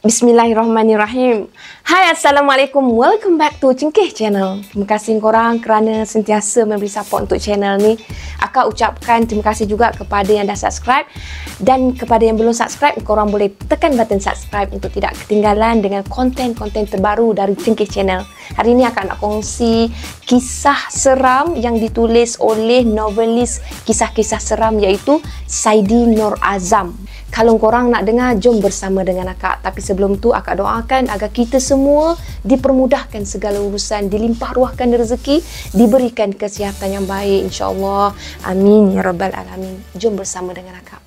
Bismillahirrahmanirrahim. Hai, Assalamualaikum. Welcome back to Cengkeh Channel. Terima kasih korang kerana sentiasa memberi support untuk channel ni. Akak ucapkan terima kasih juga kepada yang dah subscribe. Dan kepada yang belum subscribe, korang boleh tekan button subscribe untuk tidak ketinggalan dengan konten-konten terbaru dari Cengkeh Channel. Hari ini akak nak kongsi kisah seram yang ditulis oleh novelis kisah-kisah seram iaitu Saidi Nur Azam. Kalau korang nak dengar, jom bersama dengan akak. Tapi sebelum tu, akak doakan agar kita semua dipermudahkan segala urusan, dilimpah ruahkan rezeki, diberikan kesihatan yang baik, insyaAllah. Amin ya Rabbal Alamin. Jom bersama dengan akak.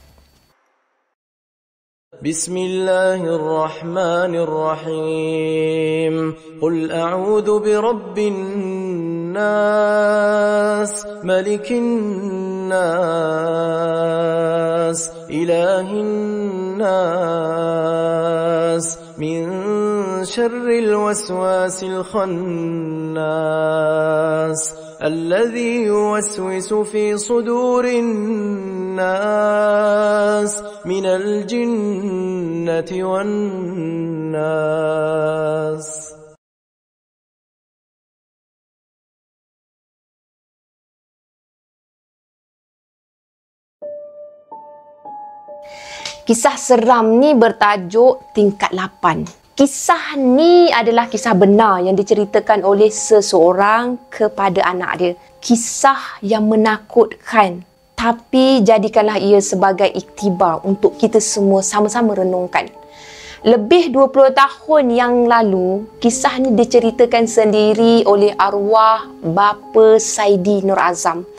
Bismillahirrahmanirrahim. Qul a'udhu birabbin nas, malikin nas, ilahin nas, min syarril waswasil khannas, الذي يوسوس في صدور الناس من الجنة والناس. Kisah seram ni bertajuk Tingkat 8. Kisah ni adalah kisah benar yang diceritakan oleh seseorang kepada anak dia. Kisah yang menakutkan, tapi jadikanlah ia sebagai iktibar untuk kita semua sama-sama renungkan. Lebih 20 tahun yang lalu, kisah ni diceritakan sendiri oleh arwah bapa Saidi Nur Azam.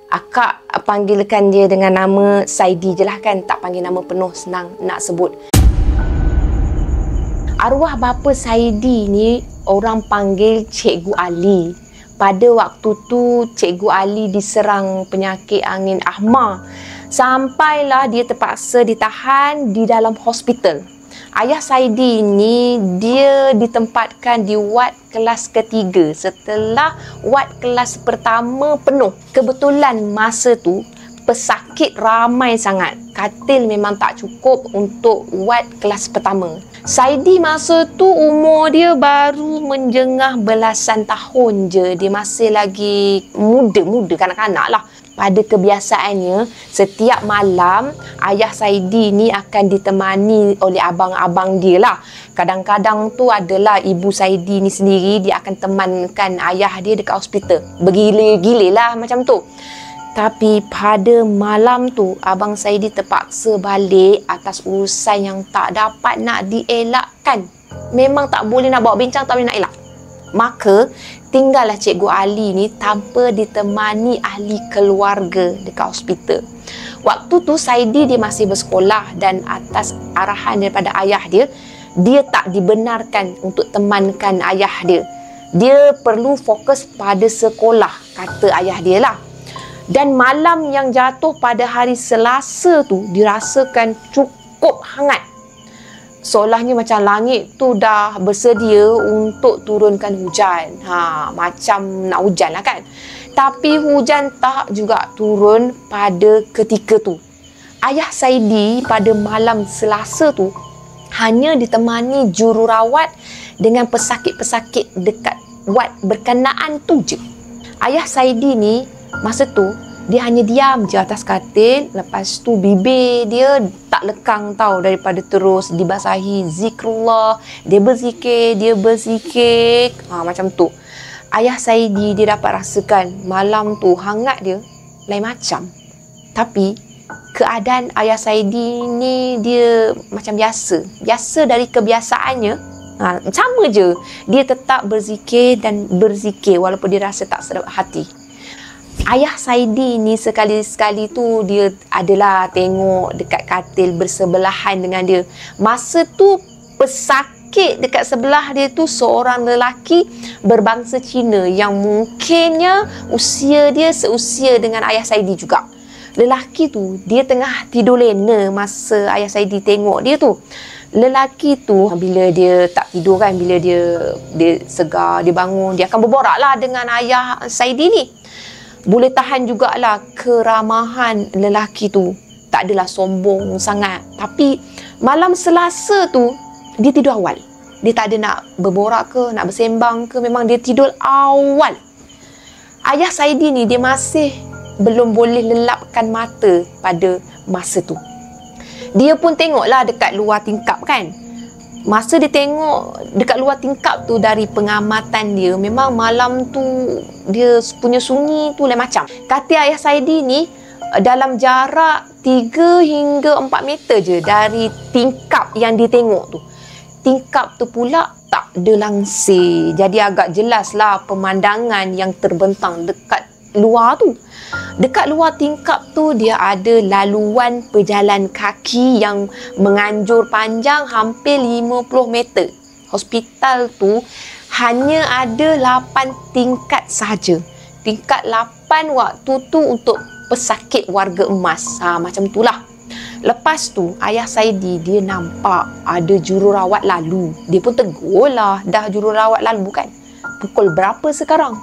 Akak panggilkan dia dengan nama Saidi je lah kan, tak panggil nama penuh, senang nak sebut. Arwah bapa Saidi ni orang panggil Cikgu Ali. Pada waktu tu Cikgu Ali diserang penyakit angin ahma. Sampailah dia terpaksa ditahan di dalam hospital. Ayah Saidi ni dia ditempatkan di ward kelas ketiga setelah ward kelas pertama penuh. Kebetulan masa tu pesakit ramai sangat. Katil memang tak cukup untuk ward kelas pertama. Saidi masa tu umur dia baru menjengah belasan tahun je. Dia masih lagi muda-muda, kanak-kanak lah. Pada kebiasaannya, setiap malam ayah Saidi ni akan ditemani oleh abang-abang dia lah. Kadang-kadang tu adalah ibu Saidi ni sendiri, dia akan temankan ayah dia dekat hospital. Bergila-gila lah macam tu. Tapi pada malam tu, Abang Saidi terpaksa balik atas urusan yang tak dapat nak dielakkan. Memang tak boleh nak bawa bincang, tak boleh nak elak. Maka, tinggallah Cikgu Ali ni tanpa ditemani ahli keluarga dekat hospital. Waktu tu, Saidi dia masih bersekolah dan atas arahan daripada ayah dia, dia tak dibenarkan untuk temankan ayah dia. Dia perlu fokus pada sekolah, kata ayah dia lah. Dan malam yang jatuh pada hari Selasa tu dirasakan cukup hangat. Seolahnya macam langit tu dah bersedia untuk turunkan hujan. Macam nak hujan lah kan. Tapi hujan tak juga turun pada ketika tu. Ayah Saidi pada malam Selasa tu hanya ditemani jururawat dengan pesakit-pesakit dekat ward berkenaan tu je. Ayah Saidi ni masa tu, dia hanya diam je atas katil. Lepas tu, bibir dia tak lekang tau daripada terus dibasahi zikrullah. Dia berzikir. Macam tu. Ayah Saidi, dia dapat rasakan malam tu hangat dia lain macam. Tapi, keadaan ayah Saidi ni dia macam biasa. Biasa dari kebiasaannya. Sama je. Dia tetap berzikir dan berzikir walaupun dia rasa tak sedap hati. Ayah Saidi ni sekali-sekali tu dia adalah tengok dekat katil bersebelahan dengan dia. Masa tu pesakit dekat sebelah dia tu seorang lelaki berbangsa Cina yang mungkinnya usia dia seusia dengan ayah Saidi juga. Lelaki tu dia tengah tidur lena masa ayah Saidi tengok dia tu. Lelaki tu bila dia tak tidur kan, bila dia segar, dia bangun, dia akan berborak lah dengan ayah Saidi ni. Boleh tahan jugalah keramahan lelaki tu. Tak adalah sombong sangat. Tapi malam Selasa tu, dia tidur awal. Dia tak ada nak berborak ke, nak bersembang ke, memang dia tidur awal. Ayah Saidi ni dia masih belum boleh lelapkan mata pada masa tu. Dia pun tengoklah dekat luar tingkap kan. Masa dia tengok dekat luar tingkap tu, dari pengamatan dia, memang malam tu dia punya sunyi tu lain macam. Kata ayah Saidi ni, dalam jarak 3 hingga 4 meter je dari tingkap yang dia tengok tu. Tingkap tu pula tak ada langsir. Jadi agak jelaslah pemandangan yang terbentang dekat luar tu. Dekat luar tingkap tu dia ada laluan pejalan kaki yang menganjur panjang hampir 50 meter. Hospital tu hanya ada 8 tingkat sahaja. Tingkat 8 waktu tu untuk pesakit warga emas. Macam itulah. Lepas tu ayah Saidi dia nampak ada jururawat lalu. Dia pun tegur lah, dah jururawat lalu kan. Pukul berapa sekarang?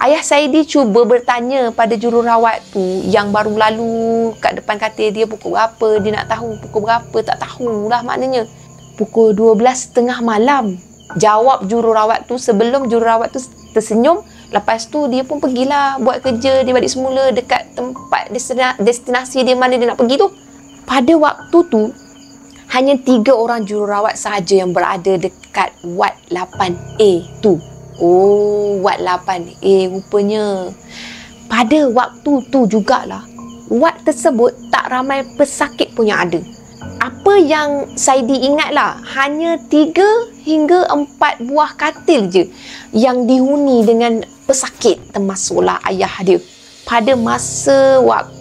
Ayah Saidi cuba bertanya pada jururawat tu yang baru lalu kat depan katil dia pukul berapa. Dia nak tahu pukul berapa, tak tahulah maknanya. Pukul 12.30 malam. Jawab jururawat tu sebelum jururawat tu tersenyum. Lepas tu dia pun pergilah buat kerja dia balik semula dekat tempat destinasi dia mana dia nak pergi tu. Pada waktu tu hanya 3 orang jururawat sahaja yang berada dekat Ward 8A tu. Oh, Ward 8A rupanya. Pada waktu tu jugalah, ward tersebut tak ramai pesakit pun yang ada. Apa yang Saidi ingatlah, hanya 3 hingga 4 buah katil je yang dihuni dengan pesakit, termasuklah ayah dia. Pada masa waktu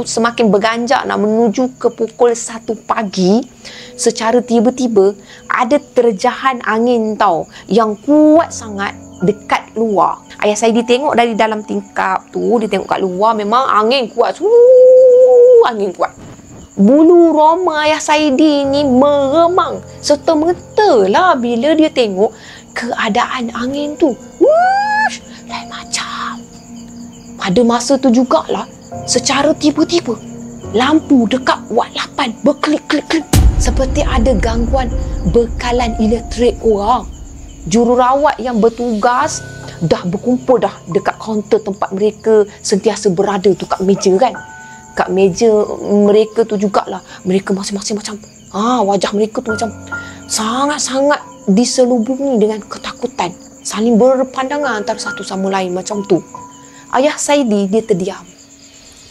semakin berganjak nak menuju ke pukul 1 pagi, secara tiba-tiba ada terjahan angin tau yang kuat sangat dekat luar. Ayah Saidi tengok dari dalam tingkap tu, dia tengok kat luar memang angin kuat. Angin kuat. Bulu roma ayah Saidi ni meremang serta-merta lah bila dia tengok keadaan angin tu. Wush, lain macam. Pada masa tu jugalah, secara tiba-tiba lampu dekat Ward 8 berkelip-kelip-kelip seperti ada gangguan bekalan elektrik orang. Jururawat yang bertugas dah berkumpul dah dekat kaunter tempat mereka sentiasa berada tu, kat meja kan. Kat meja mereka tu jugalah, mereka masing-masing macam wajah mereka tu macam sangat-sangat diselubungi dengan ketakutan, saling berpandangan antara satu sama lain macam tu. Ayah Saidi dia terdiam.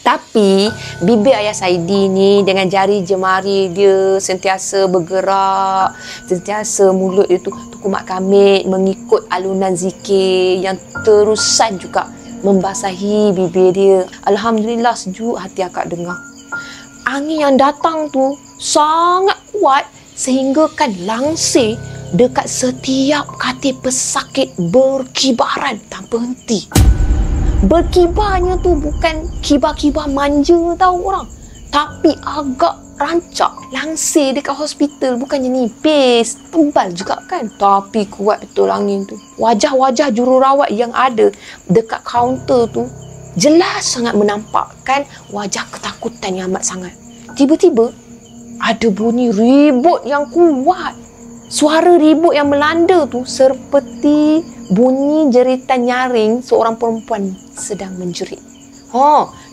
Tapi bibir ayah Saidi ni dengan jari jemari dia sentiasa bergerak, sentiasa mulut dia tu kumat kamit mengikut alunan zikir yang terusan juga membasahi bibir dia. Alhamdulillah sejuk hati akak dengar. Angin yang datang tu sangat kuat sehingga kan langsir dekat setiap katil pesakit berkibaran tanpa henti. Berkibarnya tu bukan kibar-kibar manja tau orang, tapi agak rancak. Langsir dekat hospital bukannya nipis, tebal juga kan, tapi kuat betul angin tu. Wajah-wajah jururawat yang ada dekat kaunter tu jelas sangat menampakkan wajah ketakutan yang amat sangat. Tiba-tiba ada bunyi ribut yang kuat. Suara ribut yang melanda tu seperti bunyi jeritan nyaring seorang perempuan sedang menjerit.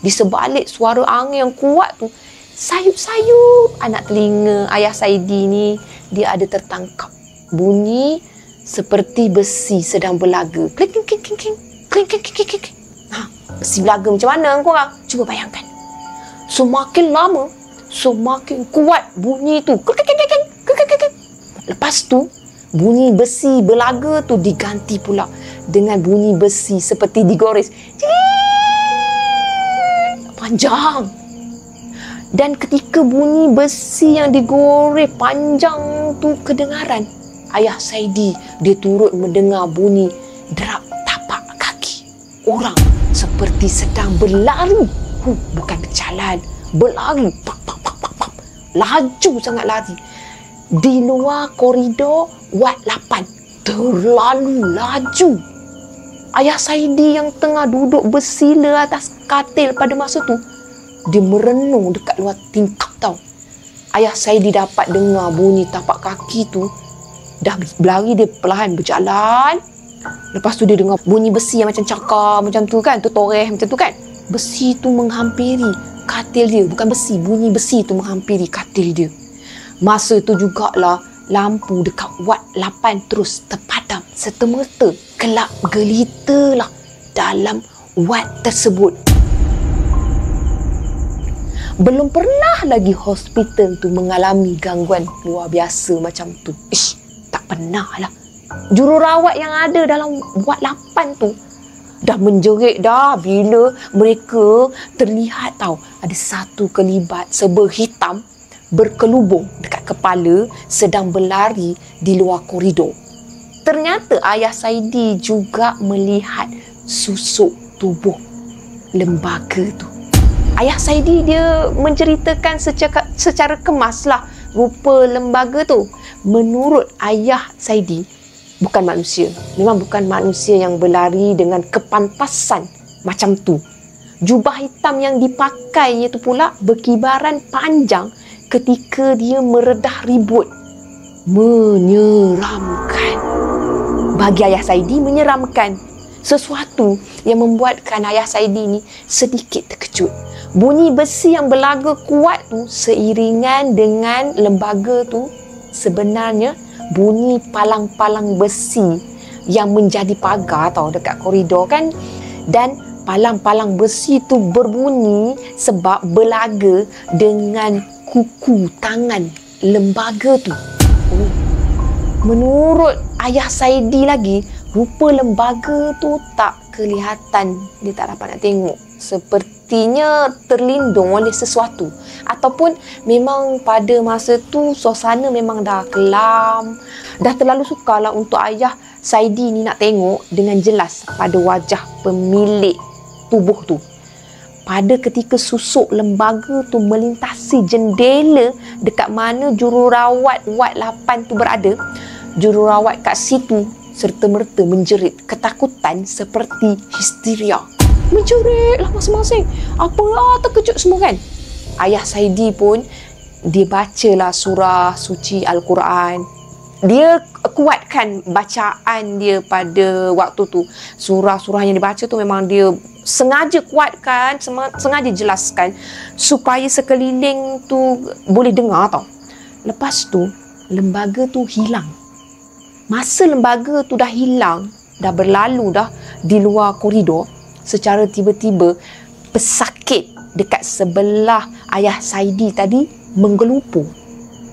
Di sebalik suara angin yang kuat tu, sayup-sayup anak telinga ayah Saidi ni dia ada tertangkap bunyi seperti besi sedang berlaga. Klik klik klik klik klik klik klik klik. Besi berlaga macam mana korang? Cuba bayangkan. Semakin lama semakin kuat bunyi tu. Klik klik klik klik klik klik. Lepas tu bunyi besi berlaga tu diganti pula dengan bunyi besi seperti digores. Panjang. Dan ketika bunyi besi yang digoreng panjang tu kedengaran, ayah Saidi dia turut mendengar bunyi derap tapak kaki orang seperti sedang berlari. Bukan berjalan, berlari. Pak, pak, pak, pak, pak. Laju sangat lari. Di luar koridor Ward 8. Terlalu laju. Ayah Saidi yang tengah duduk bersila atas katil pada masa tu, dia merenung dekat luar tingkap tau. Ayah Saidi dapat dengar bunyi tapak kaki tu. Dah berlari, dia perlahan berjalan. Lepas tu dia dengar bunyi besi yang macam cakar macam tu kan, tertoreh macam tu kan. Besi tu menghampiri katil dia. Bukan besi, bunyi besi tu menghampiri katil dia. Masa tu jugalah lampu dekat Wad 8 terus terpadam serta-merta. Gelap gelita lah dalam wad tersebut. Belum pernah lagi hospital tu mengalami gangguan luar biasa macam tu. Tak pernah lah. Jururawat yang ada dalam Wad 8 tu dah menjerit dah bila mereka terlihat tahu ada satu kelibat serba hitam berkelubung dekat kepala sedang berlari di luar koridor. Ternyata ayah Saidi juga melihat susuk tubuh lembaga tu. Ayah Saidi dia menceritakan secara kemas lah rupa lembaga tu. Menurut ayah Saidi, bukan manusia. Memang bukan manusia yang berlari dengan kepantasan macam tu. Jubah hitam yang dipakainya tu pula berkibaran panjang ketika dia meredah ribut. Menyeramkan. Bagi ayah Saidi, menyeramkan. Sesuatu yang membuatkan ayah Saidi ni sedikit terkejut. Bunyi besi yang berlaga kuat tu seiringan dengan lembaga tu sebenarnya bunyi palang-palang besi yang menjadi pagar tau dekat koridor kan. Dan palang-palang besi tu berbunyi sebab berlaga dengan kuku tangan lembaga tu. Menurut ayah Saidi lagi, rupa lembaga tu tak kelihatan. Dia tak dapat nak tengok. Sepertinya terlindung oleh sesuatu. Ataupun memang pada masa tu suasana memang dah kelam. Dah terlalu sukarlah untuk ayah Saidi ni nak tengok dengan jelas pada wajah pemilik tubuh tu. Pada ketika susuk lembaga tu melintasi jendela dekat mana jururawat Wad 8 tu berada, jururawat kat situ serta-merta menjerit ketakutan seperti histeria. Menjeritlah masing-masing. Apalah, terkejut semua kan. Ayah Saidi pun dia bacalah surah suci Al-Quran. Dia kuatkan bacaan dia pada waktu tu. Surah-surah yang dibaca tu memang dia sengaja kuatkan, sengaja jelaskan supaya sekeliling tu boleh dengar tau. Lepas tu lembaga tu hilang. Masa lembaga tu dah hilang, dah berlalu dah di luar koridor, secara tiba-tiba pesakit dekat sebelah ayah Saidi tadi menggelupur.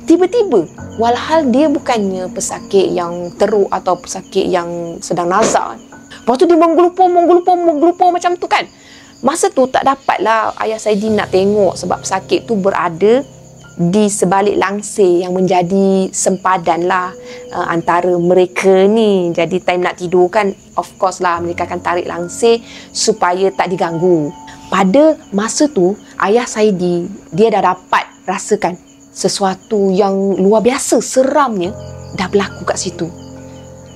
Tiba-tiba, walhal dia bukannya pesakit yang teruk atau pesakit yang sedang nazak. Lepas tu dia menggelupur macam tu kan. Masa tu tak dapatlah ayah Saidi nak tengok sebab pesakit tu berada di sebalik langsir yang menjadi sempadan lah antara mereka ni. Jadi time nak tidur kan, of course lah mereka akan tarik langsir supaya tak diganggu. Pada masa tu, ayah Saidi dia dah dapat rasakan sesuatu yang luar biasa seramnya dah berlaku kat situ.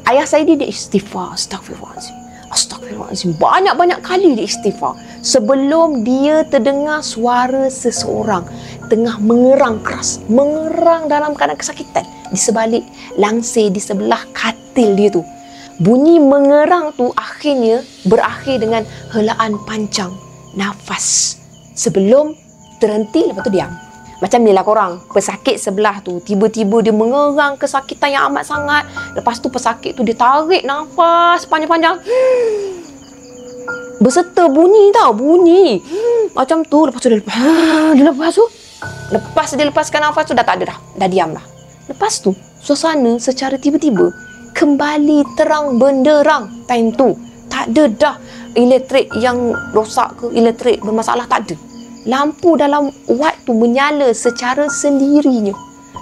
Ayah Saidi dia istighfar, astagfirullahaladzim. Banyak-banyak kali dia istighfar sebelum dia terdengar suara seseorang tengah mengerang keras, mengerang dalam keadaan kesakitan di sebalik langsir di sebelah katil dia tu. Bunyi mengerang tu akhirnya berakhir dengan helaan panjang nafas sebelum terhenti, lepas tu diam. Macam ni lah korang, pesakit sebelah tu tiba-tiba dia mengerang kesakitan yang amat sangat. Lepas tu pesakit tu dia tarik nafas panjang-panjang berserta bunyi tau, bunyi macam tu. Lepas tu dia lepaskan nafas tu dah tak ada dah diam dah. Lepas tu suasana secara tiba-tiba kembali terang benderang. Time tu tak ada dah elektrik yang rosak ke elektrik bermasalah, tak ada. Lampu dalam wad tu menyala secara sendirinya.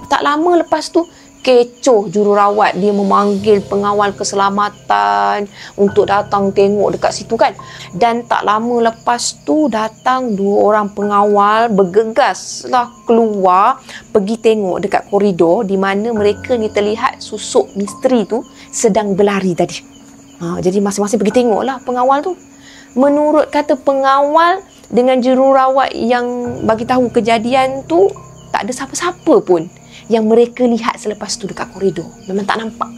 Tak lama lepas tu kecoh jururawat, dia memanggil pengawal keselamatan untuk datang tengok dekat situ kan. Dan tak lama lepas tu datang 2 orang pengawal bergegaslah keluar pergi tengok dekat koridor di mana mereka ni terlihat susuk misteri tu sedang berlari tadi. Jadi masing-masing pergi tengoklah pengawal tu. Menurut kata pengawal dengan jururawat yang bagi tahu kejadian tu, tak ada siapa-siapa pun yang mereka lihat selepas tu dekat koridor. Memang tak nampak.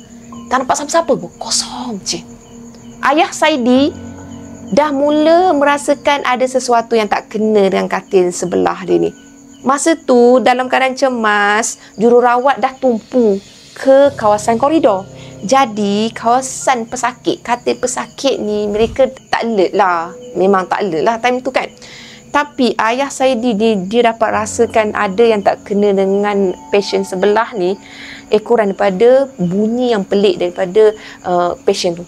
Tak nampak siapa-siapa pun. Kosong je. Ayah Saidi dah mula merasakan ada sesuatu yang tak kena dengan katil sebelah dia ni. Masa tu, dalam keadaan cemas, jururawat dah tumpu ke kawasan koridor. Jadi, kawasan pesakit, katil pesakit ni, mereka tak alert lah. Memang tak alert lah time tu kan. Tapi, ayah Saidi, dia dapat rasakan ada yang tak kena dengan pasien sebelah ni, ekoran daripada bunyi yang pelik daripada pasien tu.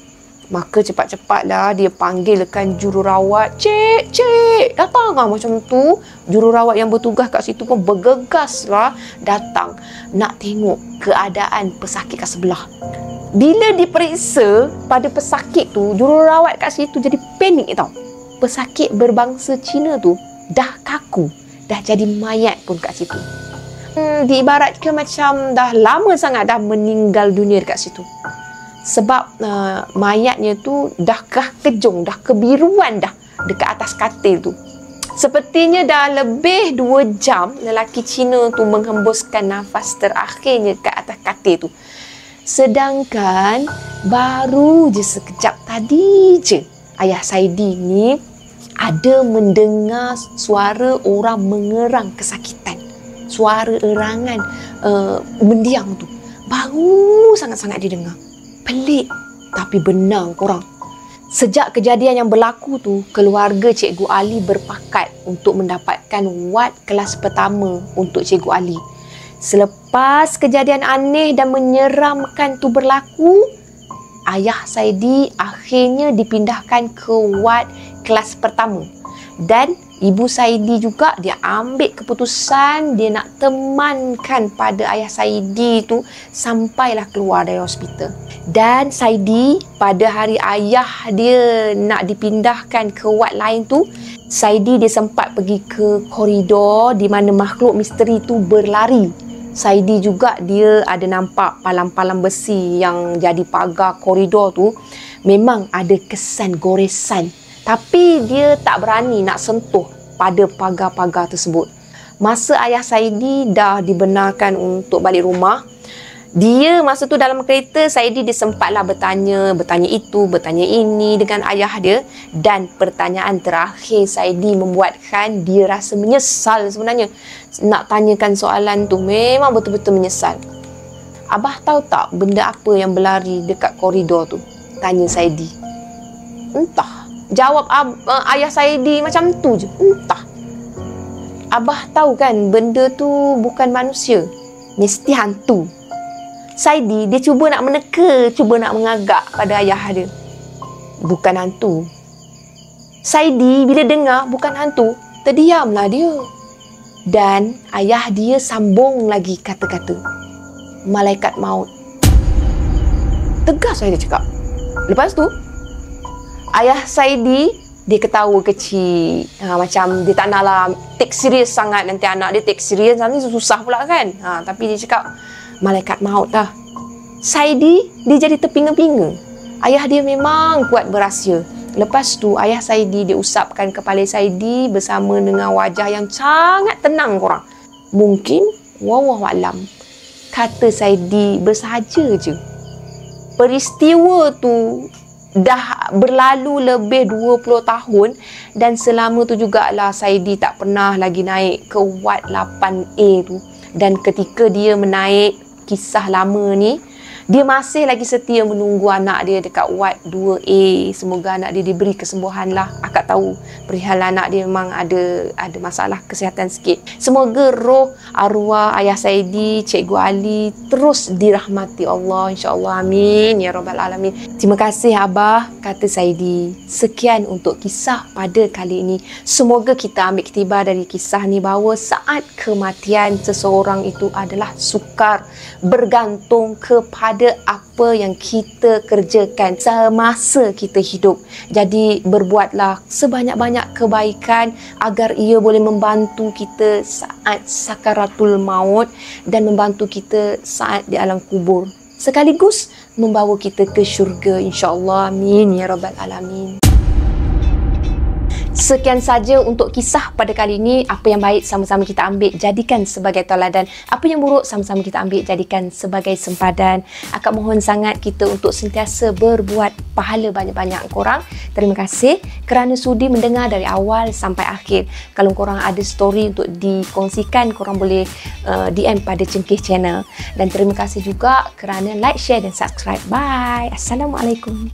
Maka cepat-cepatlah dia panggilkan jururawat. Cik, datang lah macam tu. Jururawat yang bertugas kat situ pun bergegas lah datang nak tengok keadaan pesakit kat sebelah. Bila diperiksa pada pesakit tu, jururawat kat situ jadi panik tau. Pesakit berbangsa Cina tu dah kaku, dah jadi mayat pun kat situ. Diibaratkan macam dah lama sangat dah meninggal dunia dekat situ. Sebab mayatnya tu dah kejung, dah kebiruan dah dekat atas katil tu. Sepertinya dah lebih 2 jam lelaki Cina tu menghembuskan nafas terakhirnya dekat atas katil tu. Sedangkan baru je sekejap tadi je ayah Saidi ni ada mendengar suara orang mengerang kesakitan. Suara erangan mendiang tu. Baru sangat-sangat didengar. Pelik tapi benar korang. Sejak kejadian yang berlaku tu, keluarga Cikgu Ali berpakat untuk mendapatkan wad kelas pertama untuk Cikgu Ali. Selepas kejadian aneh dan menyeramkan tu berlaku, ayah Saidi akhirnya dipindahkan ke wad kelas pertama. Dan ibu Saidi juga dia ambil keputusan dia nak temankan pada ayah Saidi tu sampailah keluar dari hospital. Dan Saidi pada hari ayah dia nak dipindahkan ke wad lain tu, Saidi dia sempat pergi ke koridor di mana makhluk misteri tu berlari. Saidi juga dia ada nampak palang-palang besi yang jadi pagar koridor tu memang ada kesan goresan. Tapi dia tak berani nak sentuh pada pagar-pagar tersebut. Masa ayah Saidi dah dibenarkan untuk balik rumah, dia masa tu dalam kereta, Saidi dia sempatlah bertanya itu, bertanya ini dengan ayah dia. Dan pertanyaan terakhir Saidi membuatkan dia rasa menyesal sebenarnya. Nak tanyakan soalan tu, memang betul-betul menyesal. Abah tahu tak benda apa yang berlari dekat koridor tu? Tanya Saidi. Entah. Jawab ayah Saidi macam tu je. Entah. Abah tahu kan benda tu bukan manusia. Mesti hantu. Saidi dia cuba nak meneka, cuba nak mengagak pada ayah dia. Bukan hantu. Saidi bila dengar bukan hantu, terdiamlah dia. Dan ayah dia sambung lagi kata-kata. Malaikat maut. Tegas saya cakap. Lepas tu, ayah Saidi dia ketawa kecil. Macam dia tak naklah take serius sangat, nanti anak dia take serius, nanti susah pula kan. Tapi dia cakap, malaikat maut dah. Saidi dia jadi terpinga-pinga. Ayah dia memang kuat berahsia. Lepas tu ayah Saidi dia usapkan kepala Saidi bersama dengan wajah yang sangat tenang korang. Mungkin wallahualam kata Saidi bersahaja je. Peristiwa tu dah berlalu lebih 20 tahun dan selama tu jugalah Saidi tak pernah lagi naik ke wad 8A tu. Dan ketika dia menaik kisah lama ni, dia masih lagi setia menunggu anak dia dekat wad 2A. Semoga anak dia diberi kesembuhan lah. Akak tahu perihal anak dia memang ada masalah kesihatan sikit. Semoga roh arwah ayah Saidi, Cikgu Ali terus dirahmati Allah, insya-Allah. Amin ya rabbal alamin. Terima kasih Abah, kata Saidi. Sekian untuk kisah pada kali ini. Semoga kita ambil iktibar dari kisah ni bahawa saat kematian seseorang itu adalah sukar, bergantung kepada apa yang kita kerjakan semasa kita hidup. Jadi berbuatlah sebanyak-banyak kebaikan agar ia boleh membantu kita saat sakaratul maut dan membantu kita saat di alam kubur, sekaligus membawa kita ke syurga, insya-Allah. Amin ya rabbal alamin. Sekian saja untuk kisah pada kali ini. Apa yang baik sama-sama kita ambil, jadikan sebagai tauladan. Apa yang buruk sama-sama kita ambil, jadikan sebagai sempadan. Akak mohon sangat kita untuk sentiasa berbuat pahala banyak-banyak korang. Terima kasih kerana sudi mendengar dari awal sampai akhir. Kalau korang ada story untuk dikongsikan, korang boleh DM pada Cengkeh Channel. Dan terima kasih juga kerana like, share dan subscribe. Bye. Assalamualaikum.